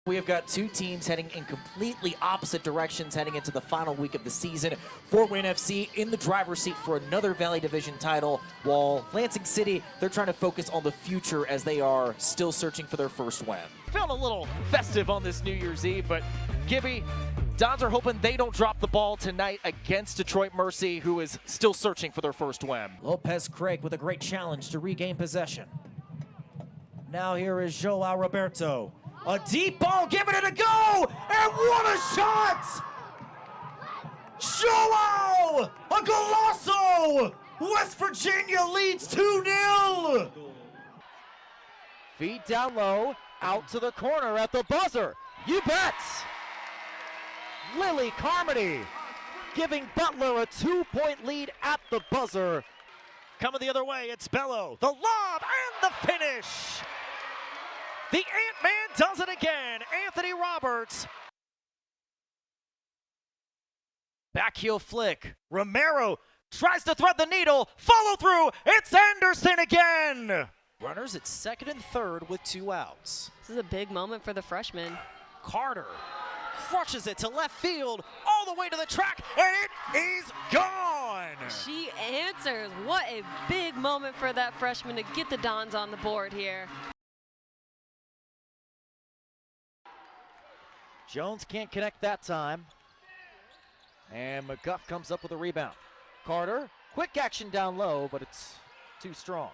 We have got two teams heading in completely opposite directions heading into the final week of the season. Fort Wayne FC in the driver's seat for another Valley Division title, while Lansing City, they're trying to focus on the future as they are still searching for their first win. Felt a little festive on this New Year's Eve, but Gibby, Dons are hoping they don't drop the ball tonight against Detroit Mercy, who is still searching for their first win. Lopez Craig with a great challenge to regain possession. Now here is Joao Roberto. A deep ball, giving it a go, and what a shot! Joao! A golazo! West Virginia leads 2-0! Feed down low, out to the corner at the buzzer. You bet! Lily Carmody giving Butler a 2-point lead at the buzzer. Coming the other way, it's Bello. The lob and the finish! The Ant-Man does it again. Anthony Roberts. Back heel flick. Romero tries to thread the needle. Follow through. It's Anderson again. Runners at second and third with 2 outs. This is a big moment for the freshman. Carter crushes it to left field, all the way to the track, and it is gone! She answers. What a big moment for that freshman to get the Dons on the board here. Jones can't connect that time. And McGuff comes up with a rebound. Carter, quick action down low, but it's too strong.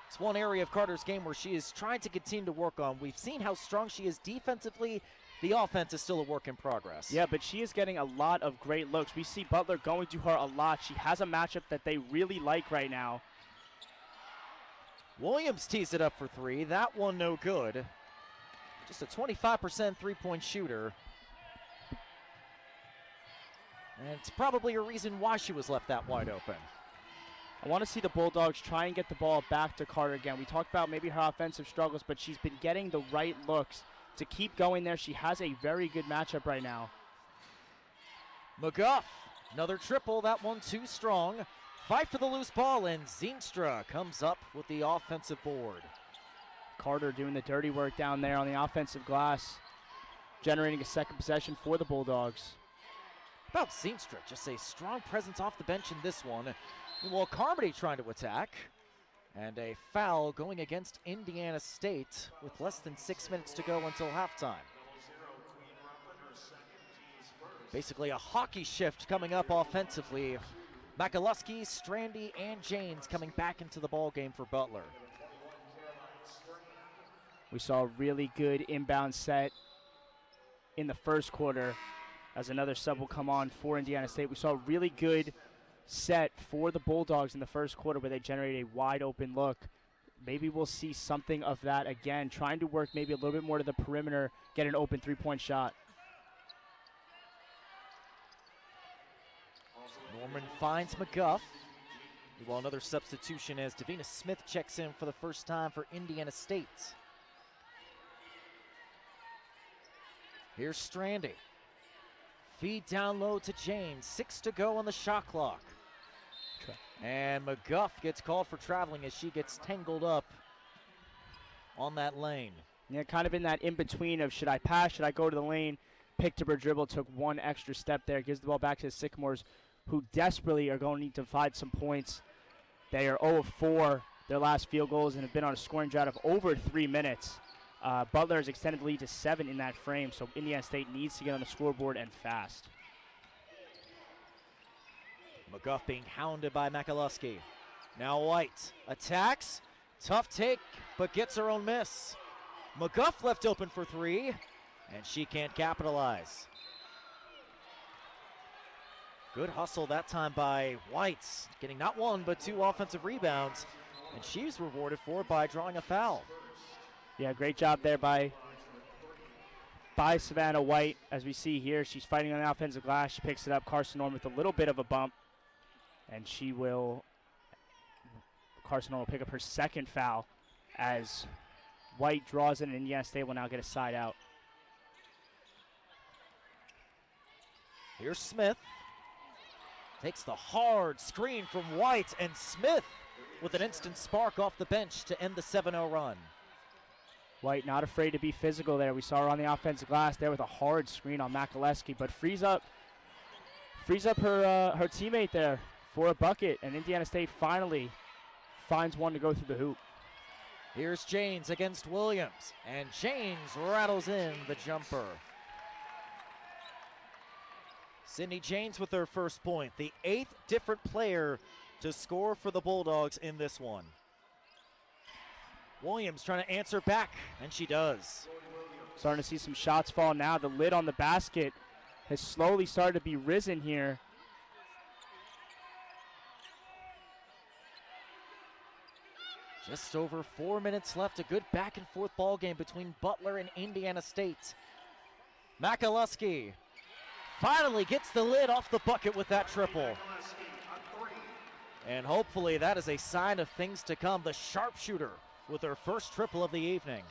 It's one area of Carter's game where she is trying to continue to work on. We've seen how strong she is defensively. The offense is still a work in progress. Yeah, but she is getting a lot of great looks. We see Butler going to her a lot. She has a matchup that they really like right now. Williams tees it up for 3. That one no good. Just a 25% three-point shooter. And it's probably a reason why she was left that wide open. I want to see the Bulldogs try and get the ball back to Carter again. We talked about maybe her offensive struggles, but she's been getting the right looks to keep going there. She has a very good matchup right now. McGuff, another triple. That one too strong. Fight for the loose ball, and Zeenstra comes up with the offensive board. Carter doing the dirty work down there on the offensive glass, generating a second possession for the Bulldogs. About Zeenstra, just a strong presence off the bench in this one. Well, Carmody trying to attack. And a foul going against Indiana State with less than 6 minutes to go until halftime. Basically a hockey shift coming up offensively. Makaluski, Strandy, and James coming back into the ball game for Butler. We saw a really good inbound set in the first quarter as another sub will come on for Indiana State. We saw a really good set for the Bulldogs in the first quarter where they generated a wide open look. Maybe we'll see something of that again, trying to work maybe a little bit more to the perimeter, get an open three-point shot. Norman finds McGuff. Well, another substitution as Davina Smith checks in for the first time for Indiana State. Here's Strandy. Feed down low to James. 6 to go on the shot clock. And McGuff gets called for traveling as she gets tangled up on that lane. Yeah, kind of in that in-between of should I pass, should I go to the lane, picked up her dribble, took one extra step there, gives the ball back to the Sycamores, who desperately are going to need to find some points. They are 0 of 4, their last field goals, and have been on a scoring drought of over 3 minutes. Butler has extended the lead to 7 in that frame, so Indiana State needs to get on the scoreboard and fast. McGuff being hounded by Makaluski. Now White attacks. Tough take, but gets her own miss. McGuff left open for 3, and she can't capitalize. Good hustle that time by White, getting not 1 but 2 offensive rebounds, and she's rewarded for it by drawing a foul. Yeah, great job there by Savannah White. As we see here, she's fighting on the offensive glass. She picks it up. Carson Norm with a little bit of a bump. And Carson Norm will pick up her second foul as White draws it, and Indiana State will now get a side out. Here's Smith. Takes the hard screen from White, and Smith with an instant spark off the bench to end the 7-0 run. White not afraid to be physical there. We saw her on the offensive glass there with a hard screen on Makaleski, but frees up her teammate there for a bucket, and Indiana State finally finds one to go through the hoop. Here's Janes against Williams, and Janes rattles in the jumper. Sydney Janes with her first point, the 8th different player to score for the Bulldogs in this one. Williams trying to answer back, and she does. Starting to see some shots fall now. The lid on the basket has slowly started to be risen here. Just over 4 minutes left. A good back and forth ball game between Butler and Indiana State. Makaleski finally gets the lid off the bucket with that triple. And hopefully that is a sign of things to come. The sharpshooter with her first triple of the evening.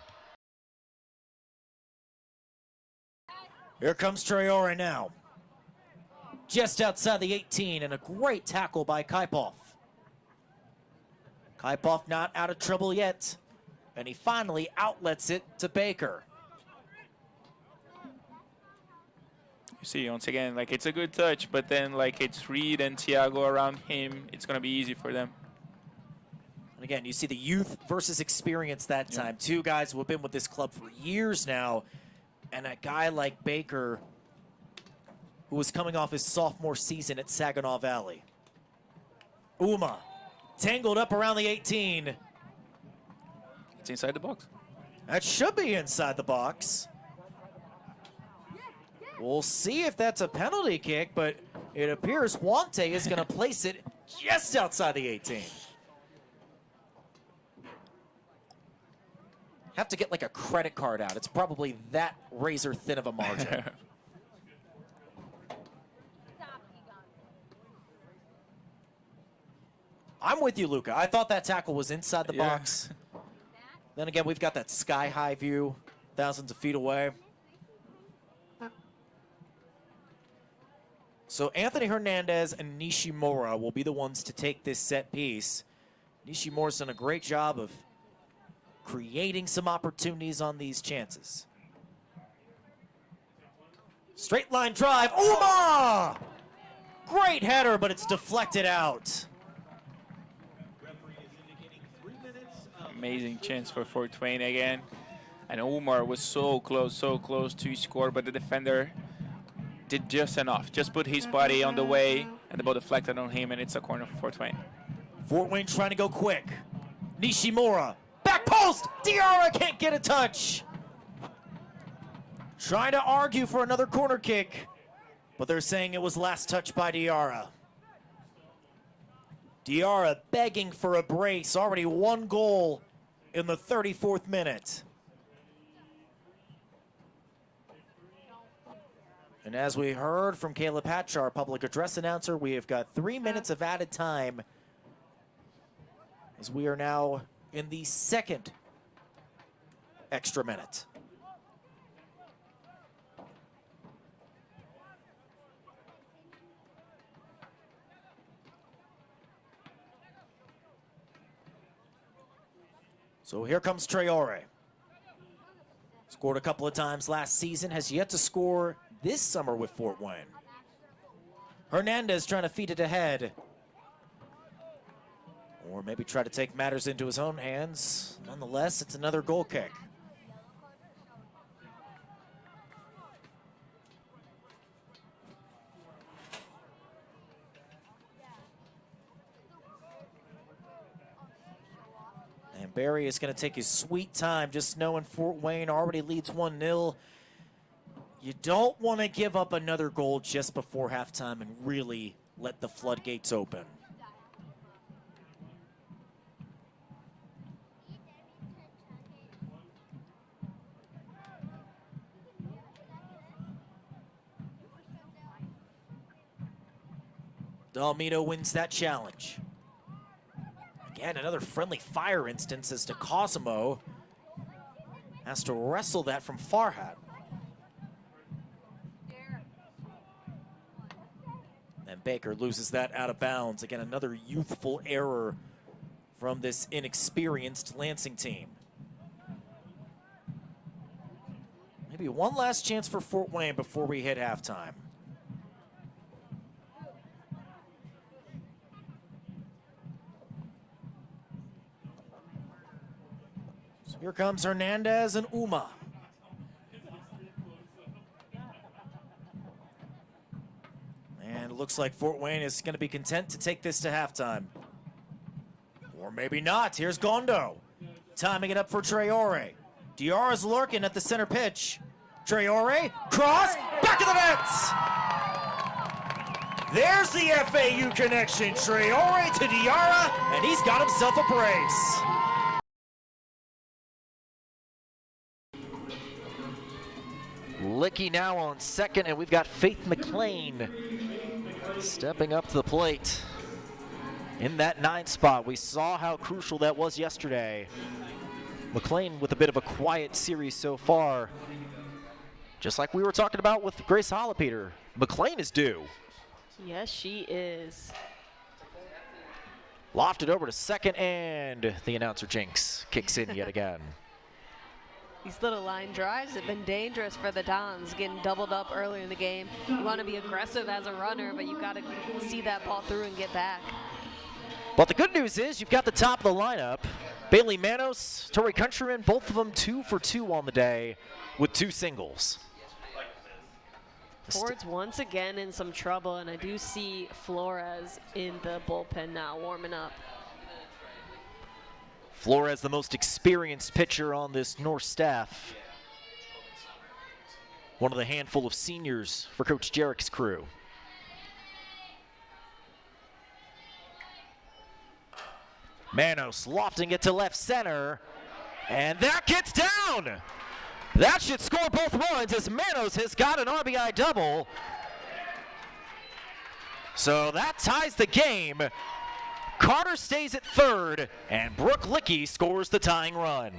Here comes Traore now. Just outside the 18, and a great tackle by Kaipov. Kaipov not out of trouble yet, and he finally outlets it to Baker. You see, once again, like, it's a good touch, but then, like, it's Reed and Thiago around him. It's going to be easy for them. And again, you see the youth versus experience that time. Two guys who have been with this club for years now, and a guy like Baker who was coming off his sophomore season at Saginaw Valley. Uma tangled up around the 18. It's inside the box. That should be inside the box. We'll see if that's a penalty kick, but it appears Wante is going to place it just outside the 18. Have to get like a credit card out. It's probably that razor thin of a margin. I'm with you, Luca. I thought that tackle was inside the box. Then again, we've got that sky-high view, thousands of feet away. So Anthony Hernandez and Nishimura will be the ones to take this set piece. Nishimura's done a great job of creating some opportunities on these chances. Straight line drive, Uma! Great header, but it's deflected out. Amazing chance for Fort Wayne again. And Umar was so close to score, but the defender did just enough. Just put his body on the way, and the ball deflected on him, and it's a corner for Fort Wayne. Fort Wayne trying to go quick. Nishimura, back post! Diarra can't get a touch. Trying to argue for another corner kick, but they're saying it was last touched by Diarra. Diarra begging for a brace, already one goal in the 34th minute. And as we heard from Caleb Hatch, our public address announcer, we have got 3 minutes of added time as we are now in the second extra minute. So here comes Traore. Scored a couple of times last season, has yet to score this summer with Fort Wayne. Hernandez trying to feed it ahead. Or maybe try to take matters into his own hands. Nonetheless, it's another goal kick. And Barry is going to take his sweet time, just knowing Fort Wayne already leads 1-0. You don't want to give up another goal just before halftime and really let the floodgates open. Dalmino wins that challenge. Again, another friendly fire instance as to Cosimo has to wrestle that from Farhat. And Baker loses that out of bounds. Again, another youthful error from this inexperienced Lansing team. Maybe one last chance for Fort Wayne before we hit halftime. So here comes Hernandez and Uma. And it looks like Fort Wayne is going to be content to take this to halftime. Or maybe not. Here's Gondo. Timing it up for Traore. Diarra's lurking at the center pitch. Traore, cross, back of the net! There's the FAU connection. Traore to Diarra, and he's got himself a brace. Licky now on second, and we've got Faith McLean stepping up to the plate. In that 9 spot, we saw how crucial that was yesterday. McLean with a bit of a quiet series so far. Just like we were talking about with Grace Hollipeter, McLean is due. Yes, she is. Lofted over to second, and the announcer jinx kicks in yet again. These little line drives have been dangerous for the Dons, getting doubled up early in the game. You want to be aggressive as a runner, but you've got to see that ball through and get back. But the good news is you've got the top of the lineup. Bailey Manos, Tori Countryman, both of them 2 for 2 on the day with 2 singles. Ford's once again in some trouble, and I do see Flores in the bullpen now warming up. Flores, the most experienced pitcher on this North staff. One of the handful of seniors for Coach Jarek's crew. Manos lofting it to left center, and that gets down. That should score both runs as Manos has got an RBI double. So that ties the game. Carter stays at third, and Brooke Licky scores the tying run.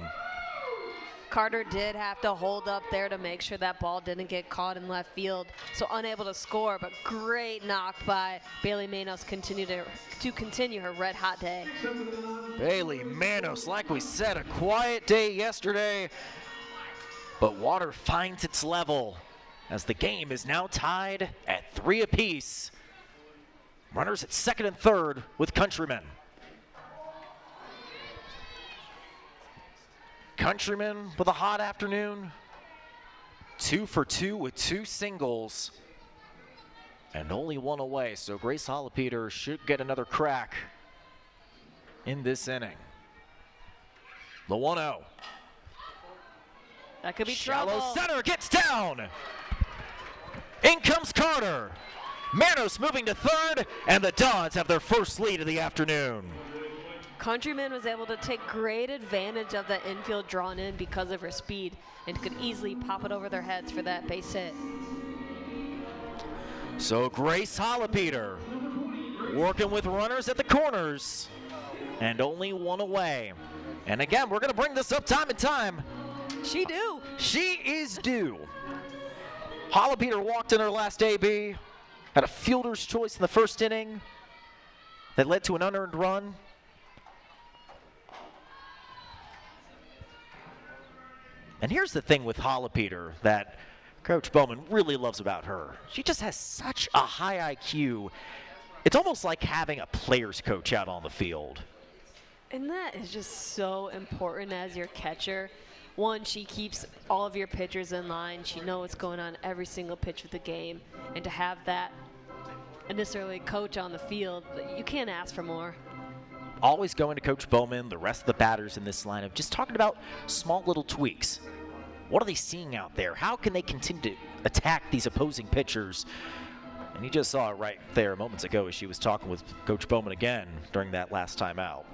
Carter did have to hold up there to make sure that ball didn't get caught in left field, so unable to score, but great knock by Bailey Manos to continue her red hot day. Bailey Manos, like we said, a quiet day yesterday, but water finds its level as the game is now tied at 3 apiece. Runners at second and third with Countryman. Countryman with a hot afternoon. 2 for 2 with 2 singles. And only 1 away, so Grace Hollipeter should get another crack in this inning. The 1-0. That could be Shallow trouble. center gets down. In comes Carter. Manos moving to third, and the Dons have their first lead of the afternoon. Countryman was able to take great advantage of the infield drawn in because of her speed and could easily pop it over their heads for that base hit. So Grace Hollipeter working with runners at the corners, and only 1 away. And again, we're going to bring this up time and time. She do. She is due. Hollipeter walked in her last AB, had a fielder's choice in the first inning that led to an unearned run. And here's the thing with Hollipeter that Coach Bowman really loves about her. She just has such a high IQ. It's almost like having a player's coach out on the field. And that is just so important as your catcher. One, she keeps all of your pitchers in line. She knows what's going on every single pitch of the game. And to have that necessarily coach on the field, you can't ask for more. Always going to Coach Bowman, the rest of the batters in this lineup, just talking about small little tweaks. What are they seeing out there? How can they continue to attack these opposing pitchers? And you just saw it right there moments ago as she was talking with Coach Bowman again during that last time out.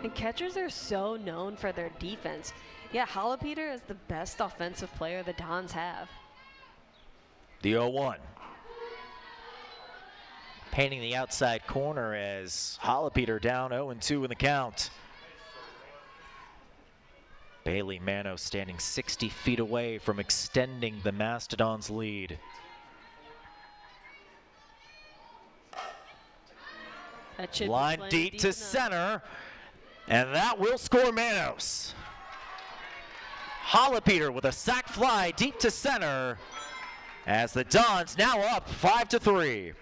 And catchers are so known for their defense. Yeah, Hollipeter is the best offensive player the Dons have. The 0-1. Painting the outside corner as Hollipeter down 0-2 in the count. Bailey Manos standing 60 feet away from extending the Mastodons' lead. That should Line deep to enough. center, and that will score Manos. Holopeter with a sac fly deep to center as the Dons now up 5-3.